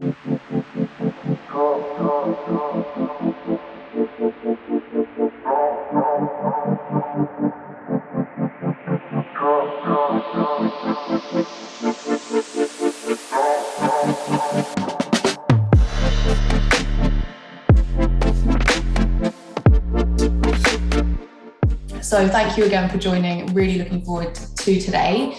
So thank you again for joining. Really looking forward to today.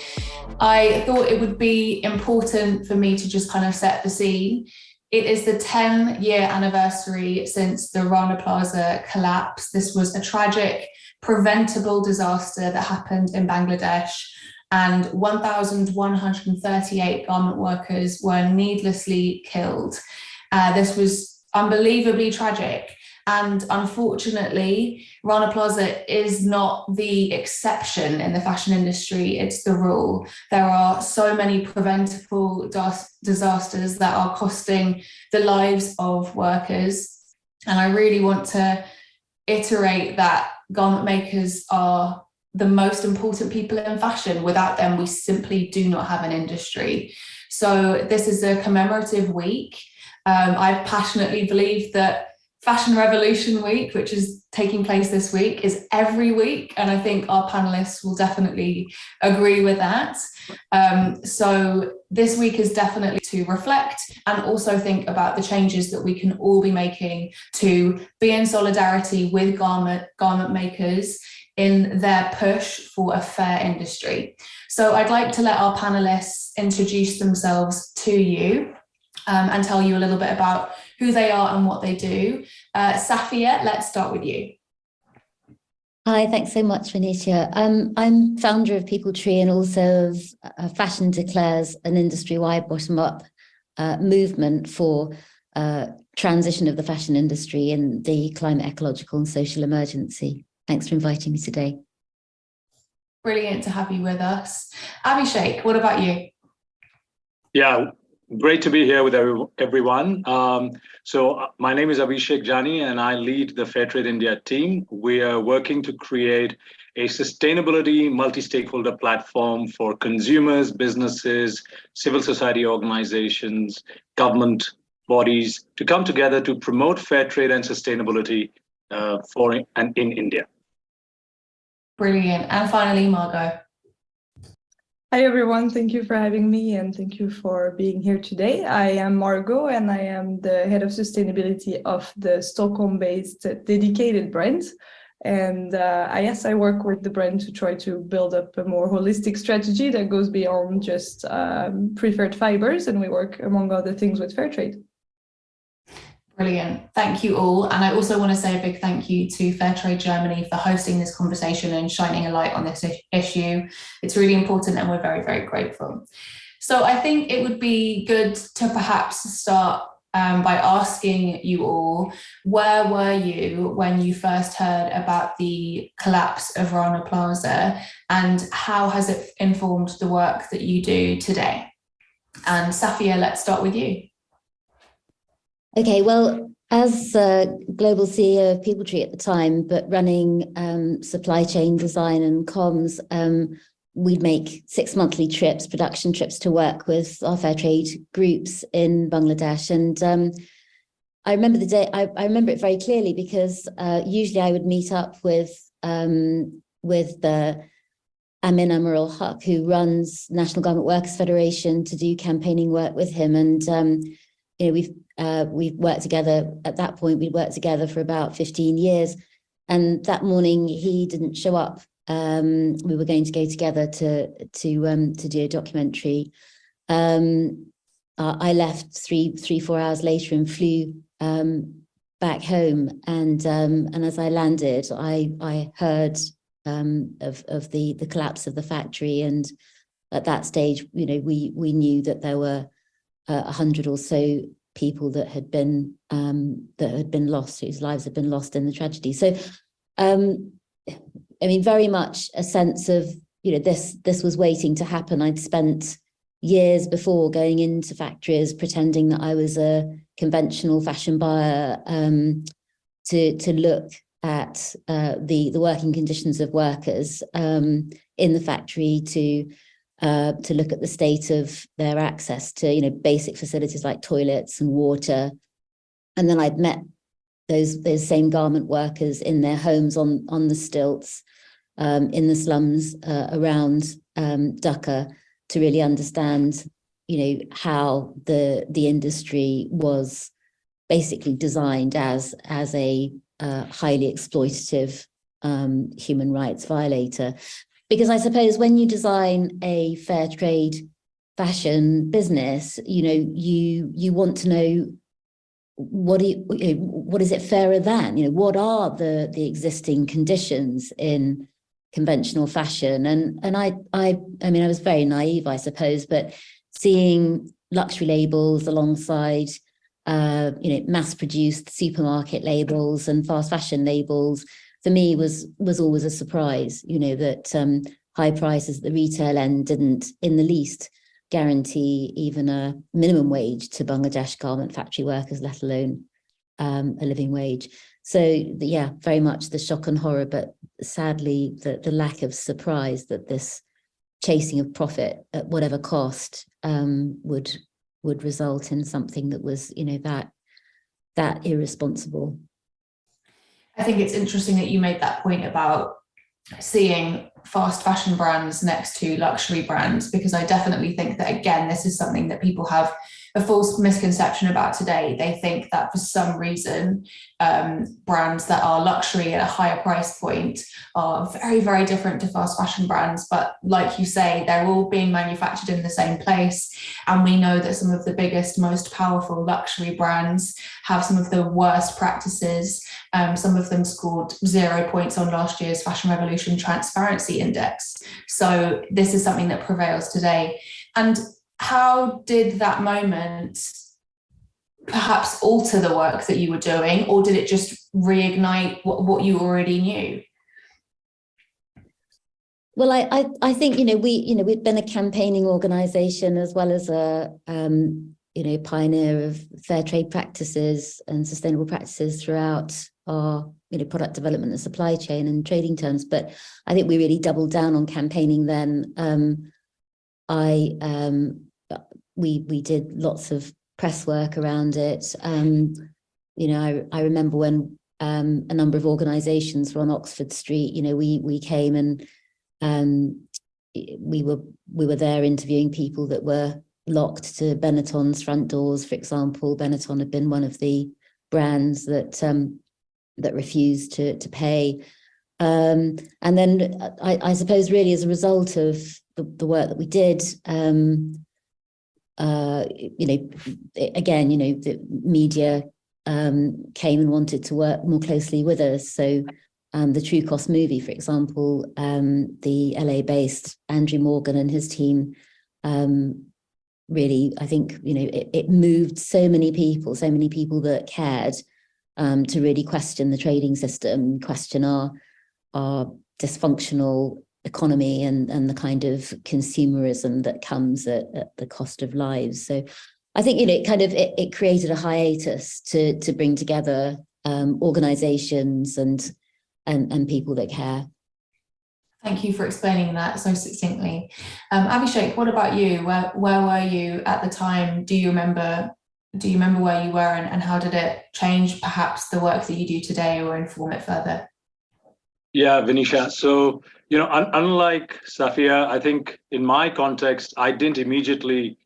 I thought it would be important for me to just kind of set the scene. It is the 10-year anniversary since the Rana Plaza collapse. This was a tragic, preventable disaster that happened in Bangladesh, and 1,138 garment workers were needlessly killed. This was unbelievably tragic. And unfortunately, Rana Plaza is not the exception in the fashion industry, it's the rule. There are so many preventable disasters that are costing the lives of workers. And I really want to iterate that garment makers are the most important people in fashion. Without them, we simply do not have an industry. So this is a commemorative week. I passionately believe that Fashion Revolution Week, which is taking place this week, is every week. And I think our panelists will definitely agree with that. So this week is definitely to reflect and also think about the changes that we can all be making to be in solidarity with garment makers in their push for a fair industry. So I'd like to let our panelists introduce themselves to you and tell you a little bit about who they are and what they do. Safia, let's start with you. Hi, thanks so much, Venetia. I'm founder of People Tree and also of Fashion Declares, an industry-wide bottom-up movement for transition of the fashion industry in the climate, ecological and social emergency. Thanks for inviting me today. Brilliant to have you with us. Abhishek, what about you? Yeah, great to be here with everyone. So my name is Abhishek Jani, and I lead the Fairtrade India team. We are working to create a sustainability multi-stakeholder platform for consumers, businesses, civil society organizations, government bodies to come together to promote fair trade and sustainability in India. Brilliant. And finally, Margaux. Hi, everyone. Thank you for having me and thank you for being here today. I am Margaux and I am the head of sustainability of the Stockholm-based dedicated brand. And I work with the brand to try to build up a more holistic strategy that goes beyond just preferred fibers. And we work, among other things, with Fairtrade. Brilliant. Thank you all. And I also want to say a big thank you to Fairtrade Germany for hosting this conversation and shining a light on this issue. It's really important and we're very, very grateful. So I think it would be good to perhaps start by asking you all, where were you when you first heard about the collapse of Rana Plaza and how has it informed the work that you do today? And Safia, let's start with you. Okay, well, as global CEO of People Tree at the time, but running supply chain design and comms, we'd make 6 monthly trips, production trips to work with our fair trade groups in Bangladesh. And I remember the day, I remember it very clearly because usually I would meet up with the Amin Amarul Haq, who runs National Garment Workers Federation, to do campaigning work with him. And we've worked together. At that point, we'd worked together for about 15 years. And that morning, he didn't show up. We were going to go together to do a documentary. I left 4 hours later and flew back home. And as I landed, I heard of the collapse of the factory. And at that stage, we knew that there were 100 or so people that had been lost, whose lives had been lost in the tragedy. So, very much a sense of, this was waiting to happen. I'd spent years before going into factories pretending that I was a conventional fashion buyer to look at the working conditions of workers in the factory, to to look at the state of their access to, basic facilities like toilets and water. And then I'd met those same garment workers in their homes on the stilts, in the slums around Dhaka, to really understand, how the industry was basically designed as a highly exploitative human rights violator. Because I suppose when you design a fair trade fashion business, you want to know what is it fairer than? What are the existing conditions in conventional fashion? And I mean, I was very naive, I suppose, but seeing luxury labels alongside mass-produced supermarket labels and fast fashion labels, for me was always a surprise, that high prices at the retail end didn't in the least guarantee even a minimum wage to Bangladesh garment factory workers, let alone a living wage. So yeah, very much the shock and horror, but sadly the lack of surprise that this chasing of profit at whatever cost would result in something that was, that irresponsible. I think it's interesting that you made that point about seeing fast fashion brands next to luxury brands, because I definitely think that, again, this is something that people have a false misconception about today. They think that for some reason, brands that are luxury at a higher price point are very, very different to fast fashion brands. But like you say, they're all being manufactured in the same place. And we know that some of the biggest, most powerful luxury brands have some of the worst practices. Some of them scored 0 points on last year's Fashion Revolution Transparency Index. So this is something that prevails today. And how did that moment perhaps alter the work that you were doing, or did it just reignite what you already knew? Well, I think, we've been a campaigning organisation as well as a, pioneer of fair trade practices and sustainable practices throughout our, product development and supply chain and trading terms. But I think we really doubled down on campaigning then. We did lots of press work around it. I remember when a number of organisations were on Oxford Street. We came and we were there interviewing people that were locked to Benetton's front doors. For example, Benetton had been one of the brands that refused to pay. And then I suppose really as a result of the work that we did, the media came and wanted to work more closely with us. So the True Cost movie, for example, the LA-based Andrew Morgan and his team, really, I think, it moved so many people that cared to really question the trading system, question our dysfunctional economy and the kind of consumerism that comes at the cost of lives. So I think, it created a hiatus to bring together organizations and people that care. Thank you for explaining that so succinctly. Abhishek, what about you? Where were you at the time? Do you remember where you were and how did it change perhaps the work that you do today or inform it further? Yeah, Venetia. So, unlike Safia, I think in my context, I didn't immediately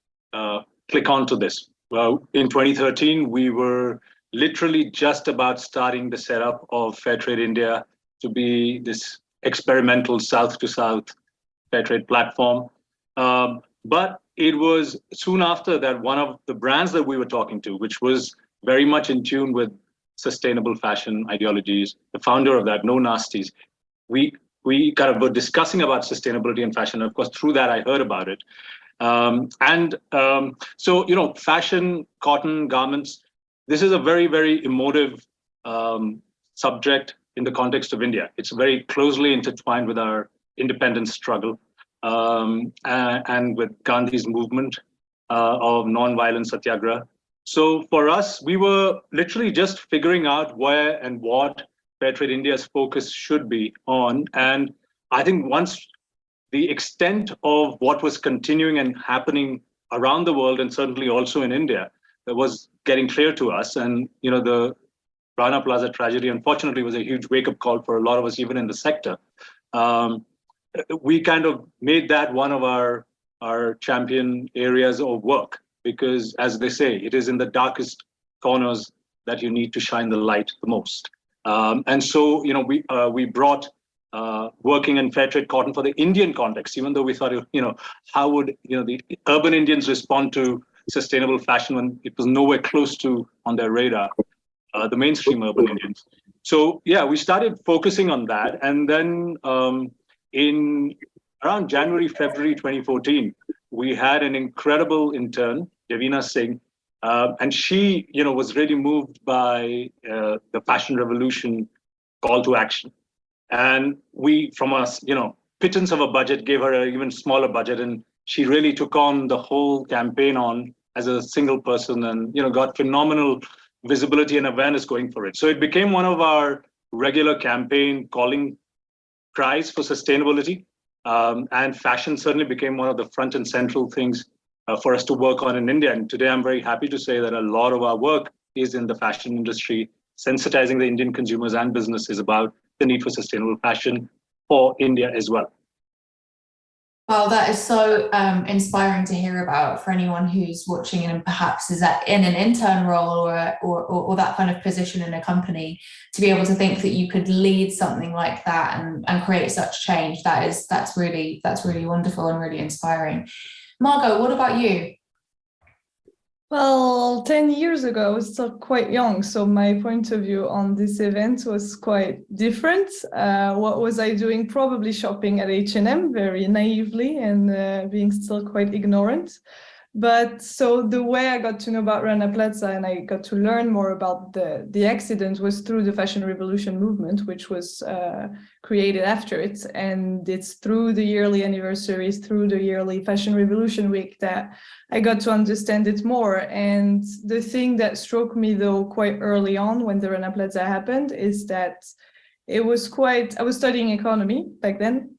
click onto this. Well, in 2013, we were literally just about starting the setup of Fairtrade India to be this experimental South-to-South Fairtrade platform. But it was soon after that one of the brands that we were talking to, which was very much in tune with sustainable fashion ideologies, the founder of that, No Nasties, we kind of were discussing about sustainability and fashion. Of course, through that, I heard about it. So, fashion, cotton, garments, this is a very, very emotive subject in the context of India. It's very closely intertwined with our independence struggle and with Gandhi's movement of non-violent satyagraha. So for us, we were literally just figuring out where and what Fairtrade India's focus should be on. And I think once the extent of what was continuing and happening around the world, and certainly also in India, that was getting clear to us. And the Rana Plaza tragedy, unfortunately, was a huge wake-up call for a lot of us, even in the sector. We kind of made that one of our champion areas of work, because, as they say, it is in the darkest corners that you need to shine the light the most. And so, we brought working in fair trade cotton for the Indian context, even though we thought, how would the urban Indians respond to sustainable fashion when it was nowhere close to on their radar, the mainstream urban Indians. So yeah, we started focusing on that, and then in around January, February 2014, we had an incredible intern, Devina Singh, and she, was really moved by the fashion revolution call to action. And we, from us, pittance of a budget, gave her an even smaller budget, and she really took on the whole campaign on as a single person, and got phenomenal visibility and awareness going for it. So it became one of our regular campaign calling cries for sustainability, and fashion certainly became one of the front and central things for us to work on in India. And today I'm very happy to say that a lot of our work is in the fashion industry, sensitizing the Indian consumers and businesses about the need for sustainable fashion for India as well. Well, that is so inspiring to hear about for anyone who's watching and perhaps is in an intern role or that kind of position in a company, to be able to think that you could lead something like that and create such change. That's really wonderful and really inspiring. Margaux, what about you? Well, 10 years ago, I was still quite young, so my point of view on this event was quite different. What was I doing? Probably shopping at H&M very naively and being still quite ignorant. But so the way I got to know about Rana Plaza and I got to learn more about the accident was through the fashion revolution movement, which was created after it. And it's through the yearly anniversaries, through the yearly fashion revolution week, that I got to understand it more. And the thing that struck me, though, quite early on when the Rana Plaza happened is that I was studying economy back then.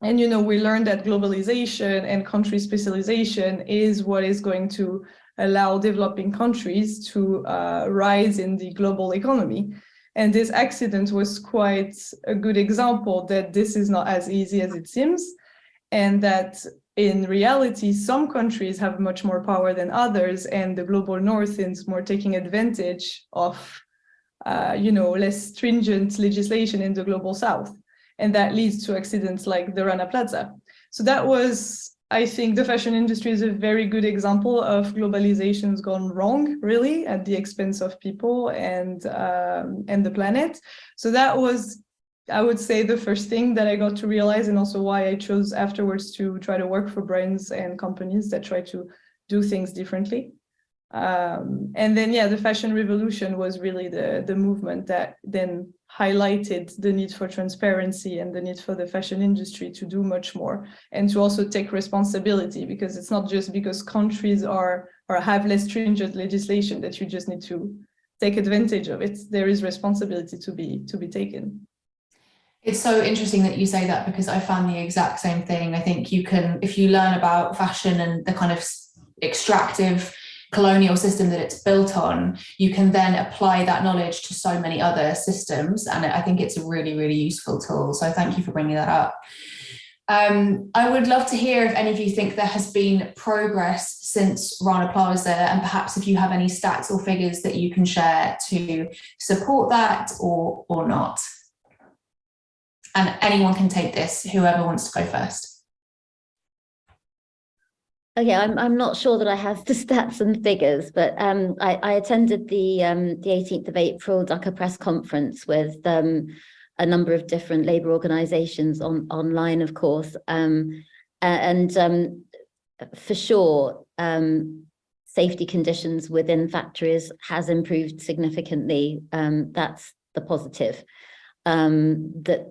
And, we learned that globalization and country specialization is what is going to allow developing countries to rise in the global economy. And this accident was quite a good example that this is not as easy as it seems, and that in reality, some countries have much more power than others, and the global north is more taking advantage of, less stringent legislation in the global south. And that leads to accidents like the Rana Plaza. So that was, I think, the fashion industry is a very good example of globalization's gone wrong, really, at the expense of people and the planet. So that was, I would say, the first thing that I got to realize, and also why I chose afterwards to try to work for brands and companies that try to do things differently. And then, the fashion revolution was really the movement that then highlighted the need for transparency and the need for the fashion industry to do much more and to also take responsibility, because it's not just because countries are or have less stringent legislation that you just need to take advantage of it. There is responsibility to be taken. It's so interesting that you say that, because I found the exact same thing. I think you can, if you learn about fashion and the kind of extractive colonial system that it's built on, you can then apply that knowledge to so many other systems. And I think it's a really, really useful tool. So thank you for bringing that up. I would love to hear if any of you think there has been progress since Rana Plaza, and perhaps if you have any stats or figures that you can share to support that or not. And anyone can take this, whoever wants to go first. Okay, I'm not sure that I have the stats and figures, but I attended the 18th of April Dhaka press conference with a number of different labour organisations online, of course, and for sure, safety conditions within factories has improved significantly. That's the positive. That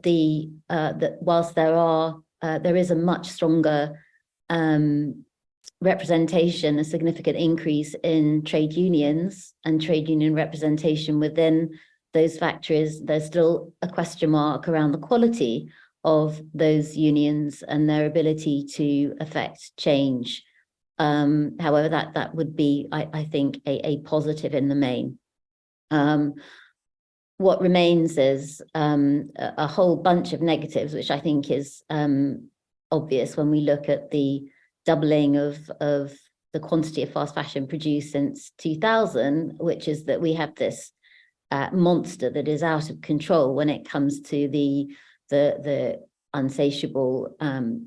whilst there is a much stronger representation, a significant increase in trade unions and trade union representation within those factories, there's still a question mark around the quality of those unions and their ability to affect change. However, that would be, I think, a positive in the main. What remains is a whole bunch of negatives, which I think is obvious when we look at the doubling of the quantity of fast fashion produced since 2000, which is that we have this monster that is out of control when it comes to the unsatiable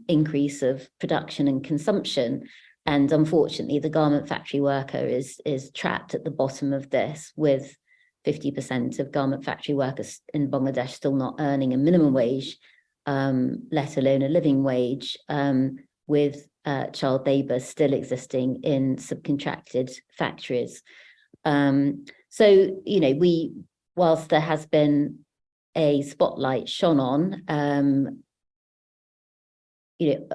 increase of production and consumption. And unfortunately, the garment factory worker is trapped at the bottom of this, with 50% of garment factory workers in Bangladesh still not earning a minimum wage, let alone a living wage, with child labour still existing in subcontracted factories. So, you know, whilst there has been a spotlight shone on, you know,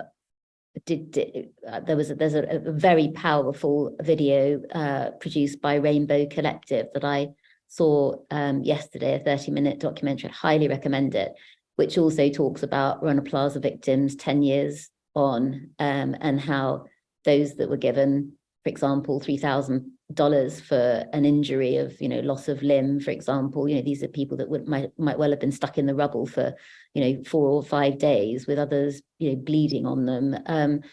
there's a very powerful video produced by Rainbow Collective that I saw yesterday, a 30-minute documentary. I'd highly recommend it, which also talks about Rana Plaza victims 10 years on, and how those that were given, for example, $3,000 for an injury of, you know, loss of limb, for example, you know, these are people that might well have been stuck in the rubble for, you know, 4 or 5 days, with others, you know, bleeding on them.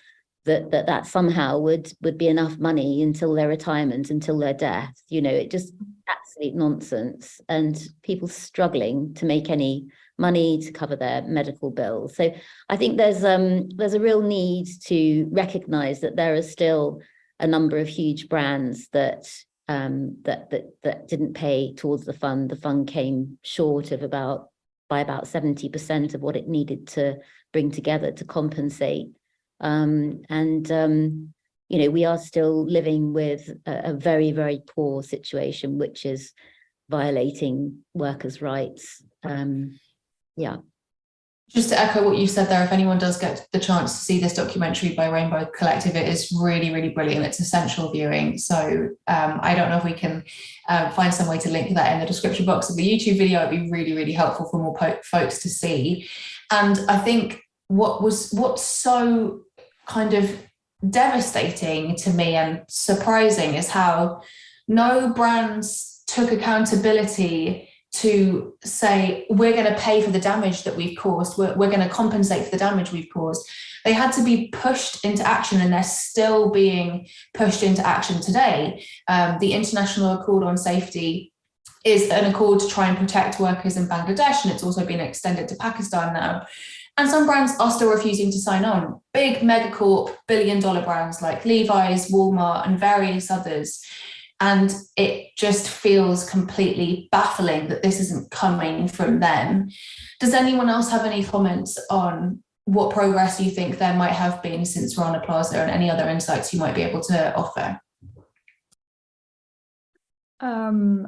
That somehow would be enough money until their retirement, until their death. You know, it just absolute nonsense, and people struggling to make any money to cover their medical bills. So I think there's a real need to recognise that there are still a number of huge brands that didn't pay towards the fund. The fund came short of by about 70% of what it needed to bring together to compensate. You know, we are still living with a very, very poor situation, which is violating workers' rights. Yeah. Just to echo what you said there, if anyone does get the chance to see this documentary by Rainbow Collective, it is really, really brilliant. It's essential viewing. So I don't know if we can find some way to link that in the description box of the YouTube video. It'd be really, really helpful for more folks to see. And I think what's so kind of devastating to me and surprising is how no brands took accountability to say, we're going to pay for the damage that we've caused, we're going to compensate for the damage we've caused. They had to be pushed into action, and they're still being pushed into action today. The International Accord on Safety is an accord to try and protect workers in Bangladesh, and it's also been extended to Pakistan now. And some brands are still refusing to sign on. Big megacorp, billion-dollar brands like Levi's, Walmart, and various others. And it just feels completely baffling that this isn't coming from them. Does anyone else have any comments on what progress you think there might have been since Rana Plaza, and any other insights you might be able to offer?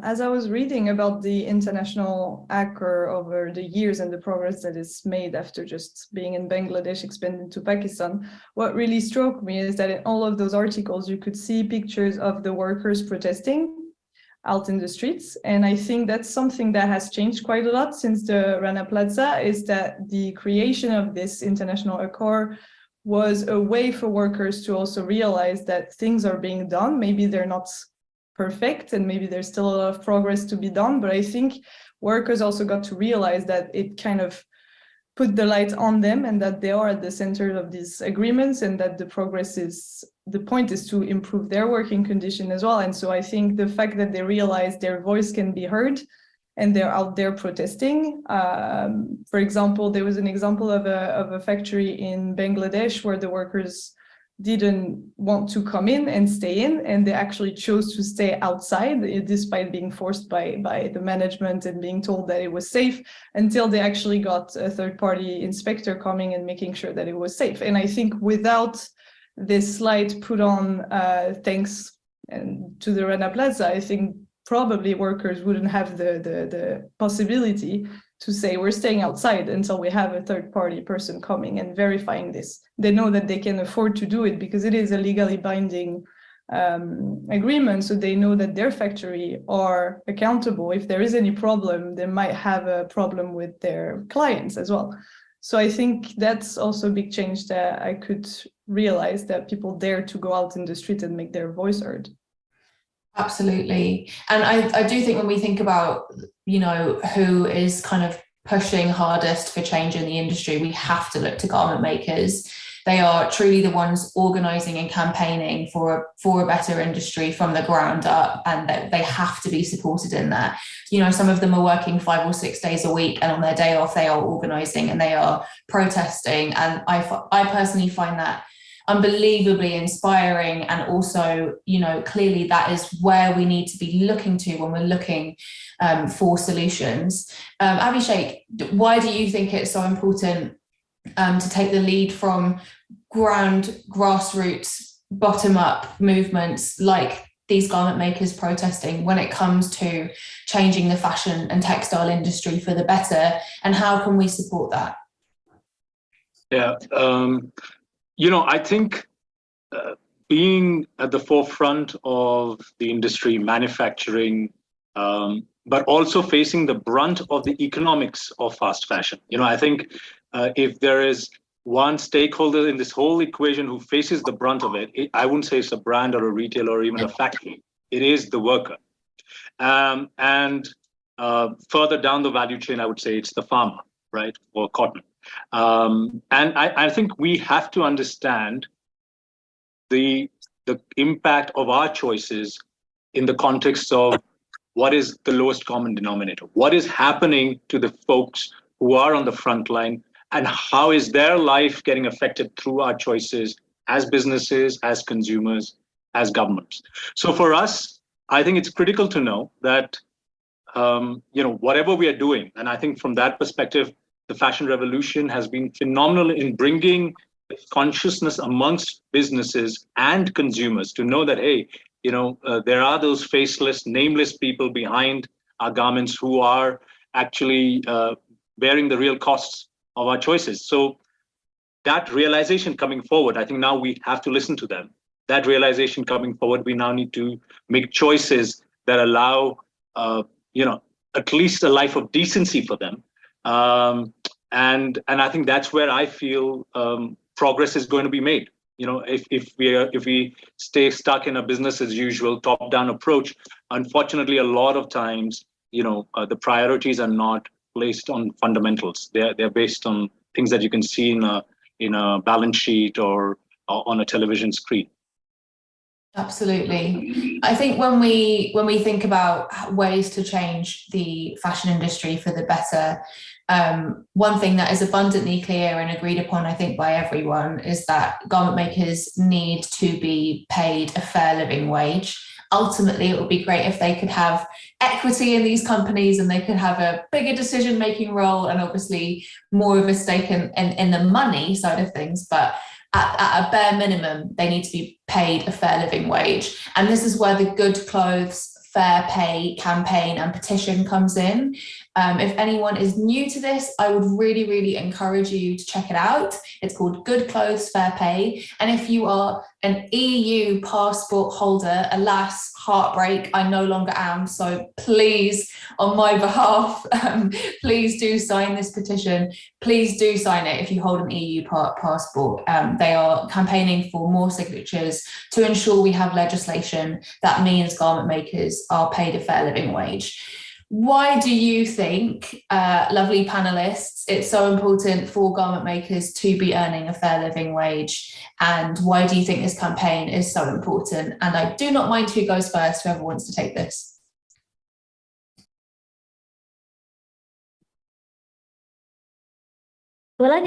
As I was reading about the international accord over the years and the progress that is made after just being in Bangladesh, expanded to Pakistan, what really struck me is that in all of those articles, you could see pictures of the workers protesting out in the streets. And I think that's something that has changed quite a lot since the Rana Plaza, is that the creation of this international accord was a way for workers to also realize that things are being done. Maybe they're not perfect, and maybe there's still a lot of progress to be done, but I think workers also got to realize that it kind of put the light on them, and that they are at the center of these agreements, and that the point is to improve their working condition as well. And so I think the fact that they realize their voice can be heard and they're out there protesting. For example, there was an example of a factory in Bangladesh where the workers didn't want to come in and stay in, and they actually chose to stay outside despite being forced by the management and being told that it was safe, until they actually got a third-party inspector coming and making sure that it was safe. And I think without this light put on, thanks to the Rana Plaza, I think probably workers wouldn't have the possibility to say we're staying outside until we have a third-party person coming and verifying this. They know that they can afford to do it because it is a legally binding agreement, so they know that their factory are accountable. If there is any problem, they might have a problem with their clients as well. So I think that's also a big change that I could realize, that people dare to go out in the street and make their voice heard. Absolutely. And I do think when we think about, who is kind of pushing hardest for change in the industry, we have to look to garment makers. They are truly the ones organising and campaigning for a better industry from the ground up, and they have to be supported in that. Some of them are working 5 or 6 days a week, and on their day off, they are organising and they are protesting. And I personally find that unbelievably inspiring, and also, clearly that is where we need to be looking to when we're looking for solutions. Abhishek, why do you think it's so important to take the lead from grassroots, bottom-up movements like these garment makers protesting when it comes to changing the fashion and textile industry for the better, and how can we support that? Yeah, I think being at the forefront of the industry, manufacturing, but also facing the brunt of the economics of fast fashion. I think if there is one stakeholder in this whole equation who faces the brunt of it, I wouldn't say it's a brand or a retailer or even a factory. It is the worker. And further down the value chain, I would say it's the farmer, right, or cotton. And I think we have to understand the impact of our choices in the context of what is the lowest common denominator, what is happening to the folks who are on the front line, and how is their life getting affected through our choices as businesses, as consumers, as governments. So for us, I think it's critical to know that whatever we are doing, and I think from that perspective, the fashion revolution has been phenomenal in bringing consciousness amongst businesses and consumers to know that, hey, there are those faceless, nameless people behind our garments who are actually bearing the real costs of our choices. So that realization coming forward, I think now we have to listen to them. That realization coming forward, we now need to make choices that allow, at least a life of decency for them. And I think that's where I feel progress is going to be made. If we stay stuck in a business as usual top-down approach, unfortunately, a lot of times, the priorities are not placed on fundamentals. They're based on things that you can see in a balance sheet or on a television screen. Absolutely. I think when we think about ways to change the fashion industry for the better, one thing that is abundantly clear and agreed upon, I think, by everyone is that garment makers need to be paid a fair living wage. Ultimately, it would be great if they could have equity in these companies and they could have a bigger decision-making role and obviously more of a stake in the money side of things. But at a bare minimum, they need to be paid a fair living wage. And this is where the Good Clothes Fair Pay campaign and petition comes in. If anyone is new to this, I would really, really encourage you to check it out. It's called Good Clothes Fair Pay. And if you are an EU passport holder, alas, heartbreak, I no longer am. So please, on my behalf, please do sign this petition. Please do sign it if you hold an EU passport. They are campaigning for more signatures to ensure we have legislation that means garment makers are paid a fair living wage. Why do you think, lovely panelists, it's so important for garment makers to be earning a fair living wage? And why do you think this campaign is so important? And I do not mind who goes first, whoever wants to take this. Well, I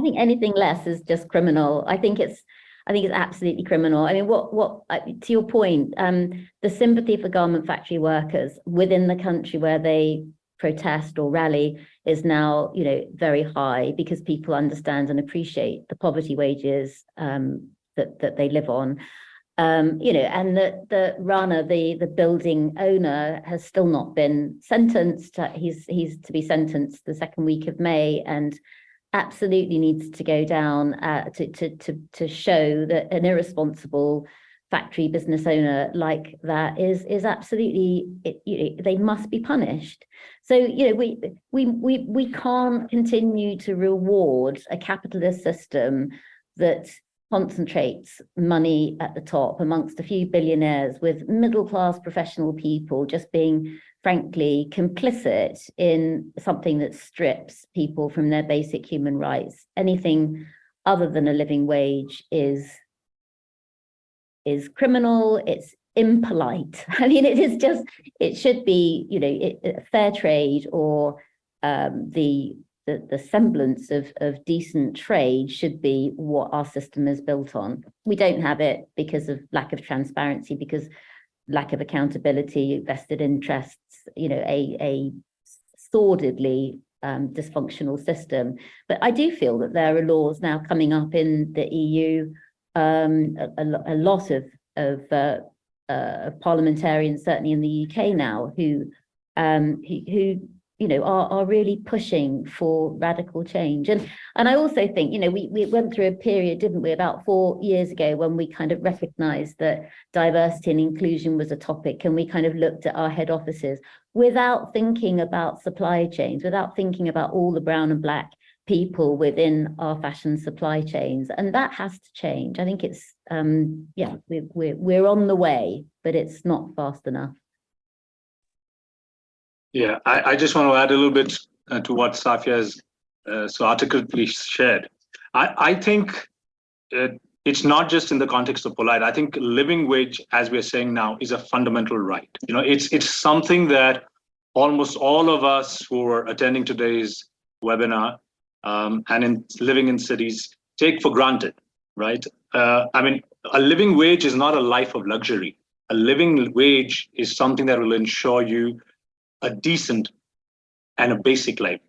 think anything less is just criminal. I think it's absolutely criminal. I mean, what to your point, the sympathy for garment factory workers within the country where they protest or rally is now, very high because people understand and appreciate the poverty wages that they live on. And the Rana, the building owner, has still not been sentenced. He's to be sentenced the second week of May, and absolutely needs to go down to show that an irresponsible factory business owner like that is absolutely, they must be punished. So, we can't continue to reward a capitalist system that concentrates money at the top amongst a few billionaires, with middle-class professional people just being, frankly, complicit in something that strips people from their basic human rights. Anything other than a living wage is criminal, it's impolite. I mean, it should be, fair trade, or the semblance of decent trade should be what our system is built on. We don't have it because of lack of transparency, because lack of accountability, vested interests, a sordidly dysfunctional system. But I do feel that there are laws now coming up in the EU, a lot of parliamentarians, certainly in the UK now, who are really pushing for radical change. And I also think, we went through a period, didn't we, about 4 years ago, when we kind of recognized that diversity and inclusion was a topic, and we kind of looked at our head offices without thinking about supply chains, without thinking about all the brown and black people within our fashion supply chains. And that has to change. I think it's, we're on the way, but it's not fast enough. Yeah, I just want to add a little bit to what Safia has so articulately shared. I think it's not just in the context of polite. I think living wage, as we're saying now, is a fundamental right. It's something that almost all of us who are attending today's webinar and living in cities take for granted, right? A living wage is not a life of luxury. A living wage is something that will ensure you a decent and a basic life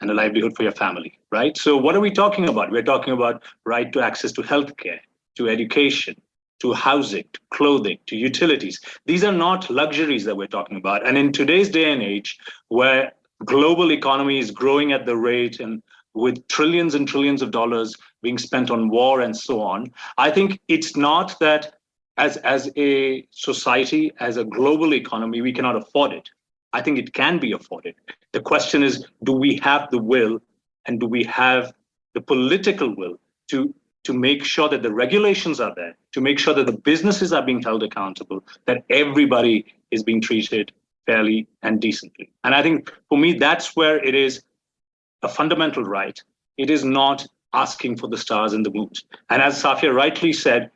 and a livelihood for your family, right? So what are we talking about? We're talking about right to access to healthcare, to education, to housing, to clothing, to utilities. These are not luxuries that we're talking about. And in today's day and age, where global economy is growing at the rate and with trillions and trillions of dollars being spent on war and so on, I think it's not that as a society, as a global economy, we cannot afford it. I think it can be afforded. The question is, do we have the will, and do we have the political will to make sure that the regulations are there, to make sure that the businesses are being held accountable, that everybody is being treated fairly and decently? And I think for me, that's where it is a fundamental right. It is not asking for the stars and the moons. And as Safia rightly said,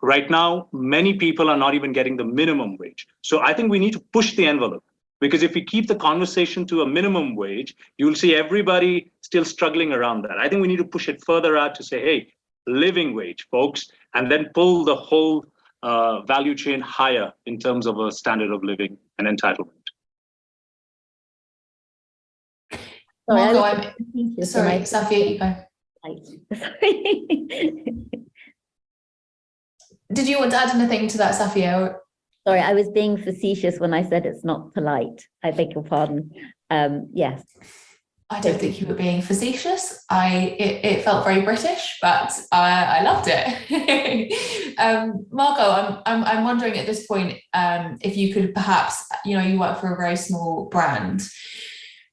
right now, many people are not even getting the minimum wage. So I think we need to push the envelope. Because if we keep the conversation to a minimum wage, you'll see everybody still struggling around that. I think we need to push it further out to say, hey, living wage, folks, and then pull the whole value chain higher in terms of a standard of living and entitlement. Sorry, Safia, you go. Did you want to add anything to that, Safia? Sorry, I was being facetious when I said it's not polite. I beg your pardon. Yes. I don't think you were being facetious. It felt very British, but I loved it. Margaux, I'm wondering at this point if you could perhaps, you work for a very small brand.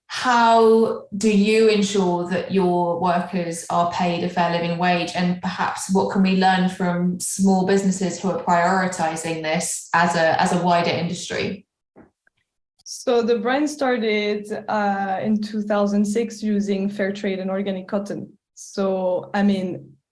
How do you ensure that your workers are paid a fair living wage? And perhaps what can we learn from small businesses who are prioritizing this as a wider industry? So the brand started in 2006 using Fairtrade and organic cotton. So,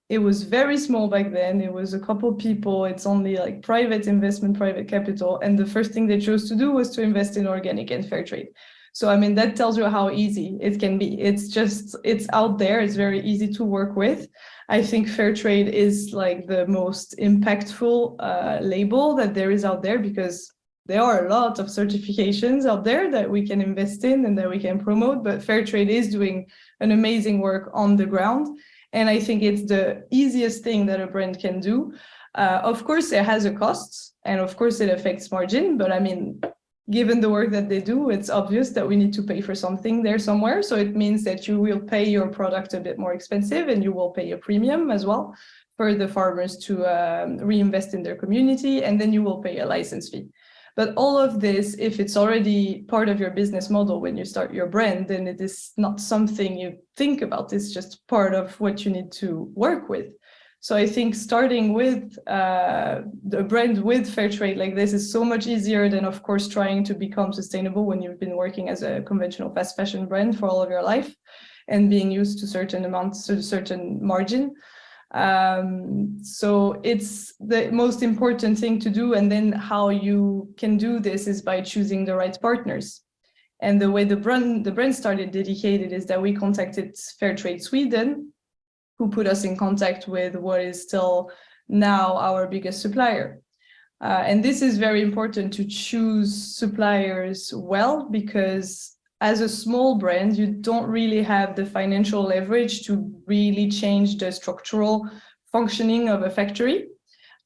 it was very small back then. It was a couple people. It's only like private investment, private capital. And the first thing they chose to do was to invest in organic and Fairtrade. So, that tells you how easy it can be. It's out there. It's very easy to work with. I think Fairtrade is like the most impactful label that there is out there, because there are a lot of certifications out there that we can invest in and that we can promote, but Fairtrade is doing an amazing work on the ground. And I think it's the easiest thing that a brand can do. Of course, it has a cost, and of course it affects margin, but given the work that they do, it's obvious that we need to pay for something there somewhere. So it means that you will pay your product a bit more expensive, and you will pay a premium as well for the farmers to reinvest in their community, and then you will pay a license fee. But all of this, if it's already part of your business model when you start your brand, then it is not something you think about. It's just part of what you need to work with. So I think starting with the brand with Fairtrade like this is so much easier than, of course, trying to become sustainable when you've been working as a conventional fast fashion brand for all of your life and being used to certain amounts, to a certain margin. So it's the most important thing to do. And then how you can do this is by choosing the right partners. And the way the brand started Dedicated is that we contacted Fairtrade Sweden, who put us in contact with what is still now our biggest supplier. And this is very important to choose suppliers well, because as a small brand, you don't really have the financial leverage to really change the structural functioning of a factory.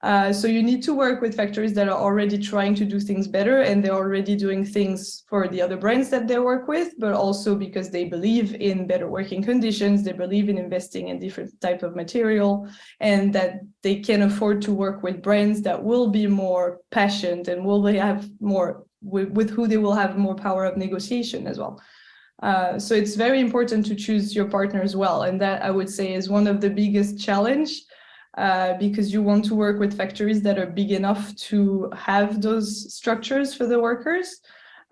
So you need to work with factories that are already trying to do things better, and they're already doing things for the other brands that they work with, but also because they believe in better working conditions, they believe in investing in different type of material, and that they can afford to work with brands that will be more passionate and will have more with who they will have more power of negotiation as well. So it's very important to choose your partners well, and that I would say is one of the biggest challenge. Because you want to work with factories that are big enough to have those structures for the workers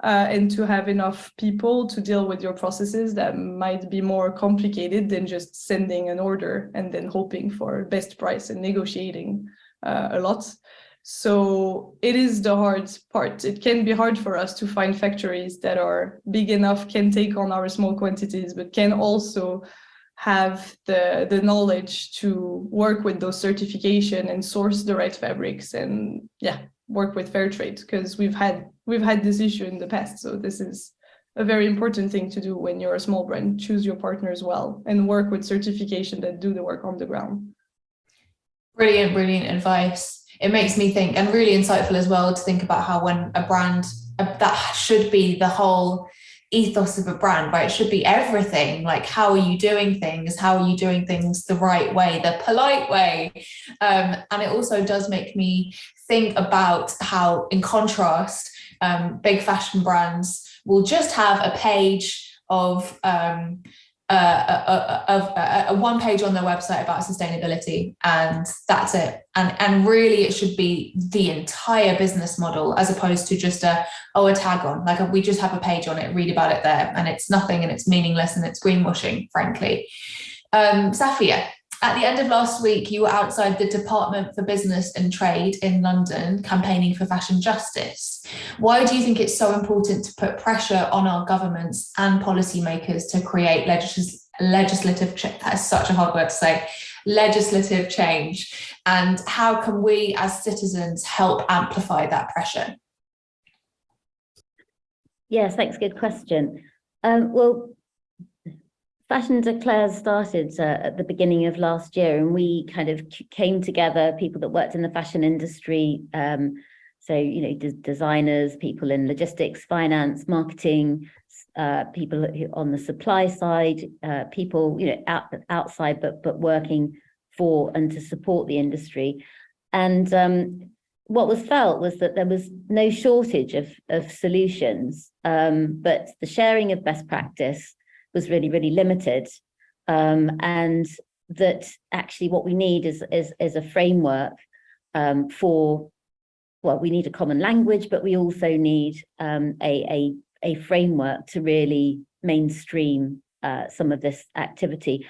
and to have enough people to deal with your processes that might be more complicated than just sending an order and then hoping for best price and negotiating a lot. So it is the hard part. It can be hard for us to find factories that are big enough, can take on our small quantities, but can also have the knowledge to work with those certification and source the right fabrics and work with Fairtrade, because we've had this issue in the past. So this is a very important thing to do when you're a small brand. Choose your partners well and work with certification that do the work on the ground. Brilliant advice. It makes me think, and really insightful as well, to think about how when a brand, that should be the whole ethos of a brand, right? It should be everything. Like, how are you doing things? How are you doing things the right way, the polite way? And it also does make me think about how, in contrast, big fashion brands will just have a page of a one page on their website about sustainability, and that's it. And really, it should be the entire business model, as opposed to just a tag on. Like, we just have a page on it, read about it there, and it's nothing, and it's meaningless, and it's greenwashing, frankly. Safia, at the end of last week, you were outside the Department for Business and Trade in London campaigning for fashion justice. Why do you think it's so important to put pressure on our governments and policymakers to create legislative that's such a hard word to say, legislative change? And how can we as citizens help amplify that pressure? Yes, thanks. Good question. Well, Fashion Declares started at the beginning of last year, and we kind of came together, people that worked in the fashion industry, so, you know, designers, people in logistics, finance, marketing, people who on the supply side, people, you know, outside, but working for and to support the industry. And what was felt was that there was no shortage of solutions, but the sharing of best practice was really, really limited. And that actually what we need is a framework for, well, we need a common language, but we also need a framework to really mainstream some of this activity.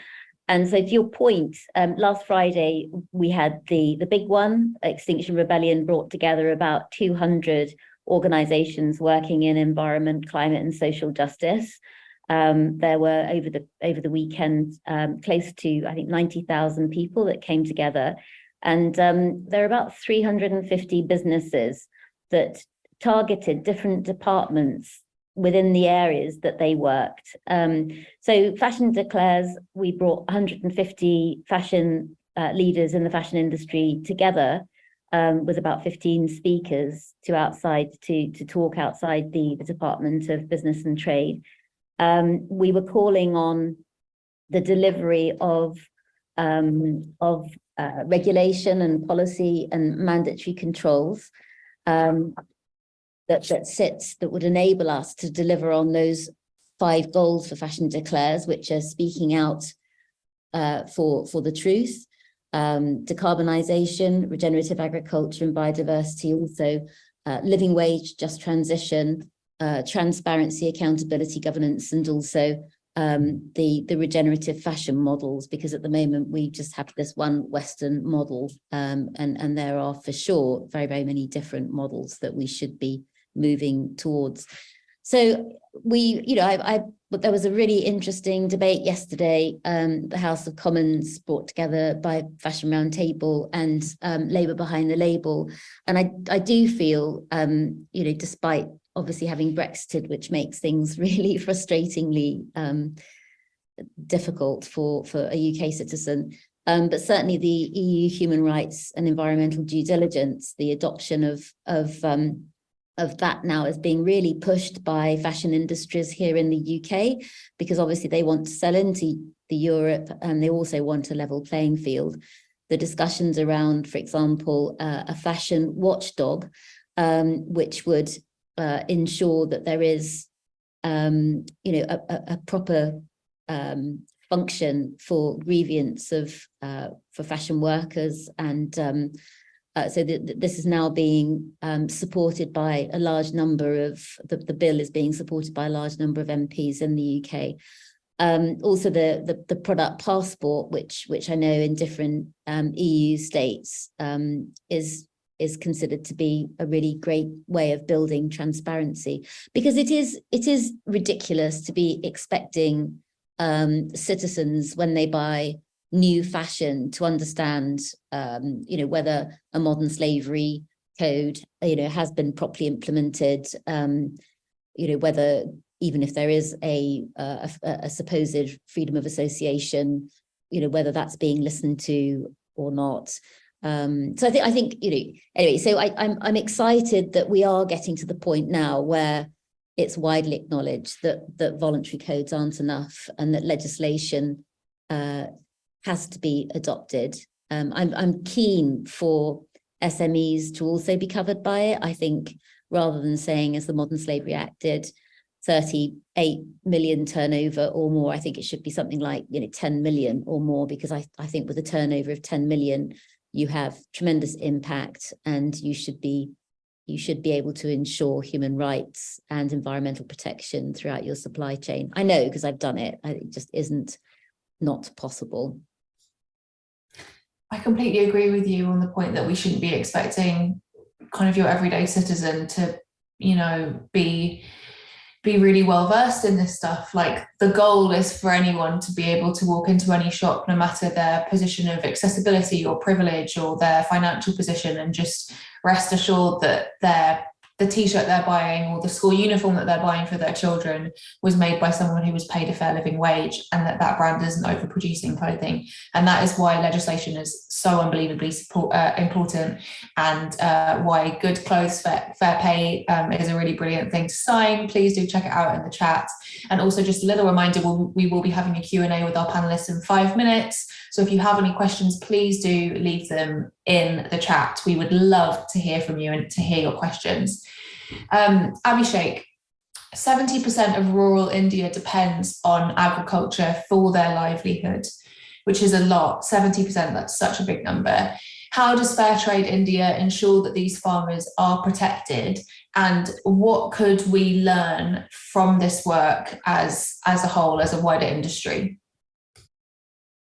And so to your point, last Friday, we had the big one. Extinction Rebellion brought together about 200 organizations working in environment, climate and social justice. There were over the weekend close to, I think, 90,000 people that came together. And there are about 350 businesses that targeted different departments within the areas that they worked. So Fashion Declares, we brought 150 fashion leaders in the fashion industry together with about 15 speakers to talk outside the Department of Business and Trade. We were calling on the delivery of of regulation and policy and mandatory controls that would enable us to deliver on those 5 goals for Fashion Declares, which are speaking out for the truth, decarbonisation, regenerative agriculture and biodiversity, also living wage, just transition, transparency, accountability, governance, and also the regenerative fashion models, because at the moment we just have this one Western model, and there are for sure very, very many different models that we should be moving towards. So there was a really interesting debate yesterday, the House of Commons brought together by Fashion Roundtable and Labour Behind the Label. And I do feel, despite obviously having Brexited, which makes things really frustratingly difficult for a UK citizen, but certainly the EU human rights and environmental due diligence, the adoption of that now is being really pushed by fashion industries here in the UK, because obviously they want to sell into the Europe and they also want a level playing field. The discussions around, for example, a fashion watchdog, which would ensure that there is, a proper function for grievance for fashion workers, and so this is now being supported by a large number of, the bill is being supported by a large number of MPs in the UK. Also the product passport, which I know in different EU states is considered to be a really great way of building transparency, because it is ridiculous to be expecting citizens when they buy new fashion to understand whether a modern slavery code has been properly implemented, whether even if there is a supposed freedom of association, whether that's being listened to or not. So I think anyway, so I'm excited that we are getting to the point now where it's widely acknowledged that voluntary codes aren't enough and that legislation has to be adopted. I'm keen for SMEs to also be covered by it. I think rather than saying, as the Modern Slavery Act did, 38 million turnover or more, I think it should be something like 10 million or more, because I think with a turnover of 10 million, you have tremendous impact, and you should be able to ensure human rights and environmental protection throughout your supply chain. I know, because I've done it. It just isn't not possible. I completely agree with you on the point that we shouldn't be expecting kind of your everyday citizen to, be really well versed in this stuff. Like, the goal is for anyone to be able to walk into any shop, no matter their position of accessibility or privilege or their financial position, and just rest assured that the t-shirt they're buying or the school uniform that they're buying for their children was made by someone who was paid a fair living wage, and that brand isn't overproducing clothing. And that is why legislation is so unbelievably important, and why good clothes fair pay is a really brilliant thing to sign. Please do check it out in the chat. And also, just a little reminder, we will be having a Q&A with our panelists in 5 minutes. So if you have any questions, please do leave them in the chat. We would love to hear from you and to hear your questions. Abhishek, 70% of rural India depends on agriculture for their livelihood, which is a lot. 70%, that's such a big number. How does Fairtrade India ensure that these farmers are protected, and what could we learn from this work as a whole, as a wider industry?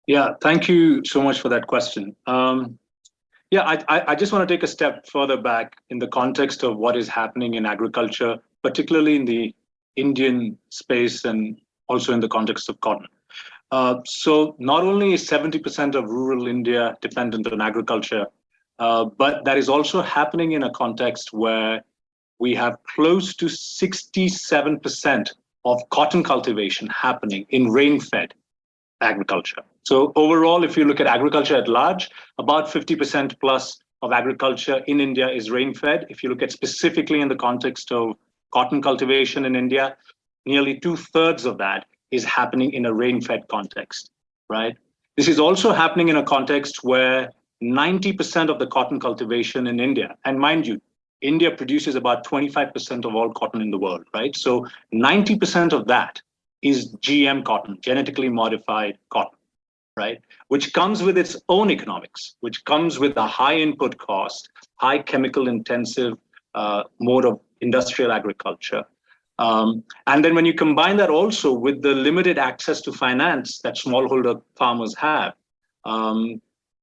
Yeah, thank you so much for that question. I just want to take a step further back in the context of what is happening in agriculture, particularly in the Indian space and also in the context of cotton. So not only is 70% of rural India dependent on agriculture, but that is also happening in a context where we have close to 67% of cotton cultivation happening in rain-fed agriculture. So overall, if you look at agriculture at large, about 50% plus of agriculture in India is rain-fed. If you look at specifically in the context of cotton cultivation in India, nearly 2/3 of that is happening in a rain-fed context, right? This is also happening in a context where 90% of the cotton cultivation in India, and mind you, India produces about 25% of all cotton in the world, right? So 90% of that is GM cotton, genetically modified cotton, right? Which comes with its own economics, which comes with a high input cost, high chemical intensive mode of industrial agriculture. And then when you combine that also with the limited access to finance that smallholder farmers have,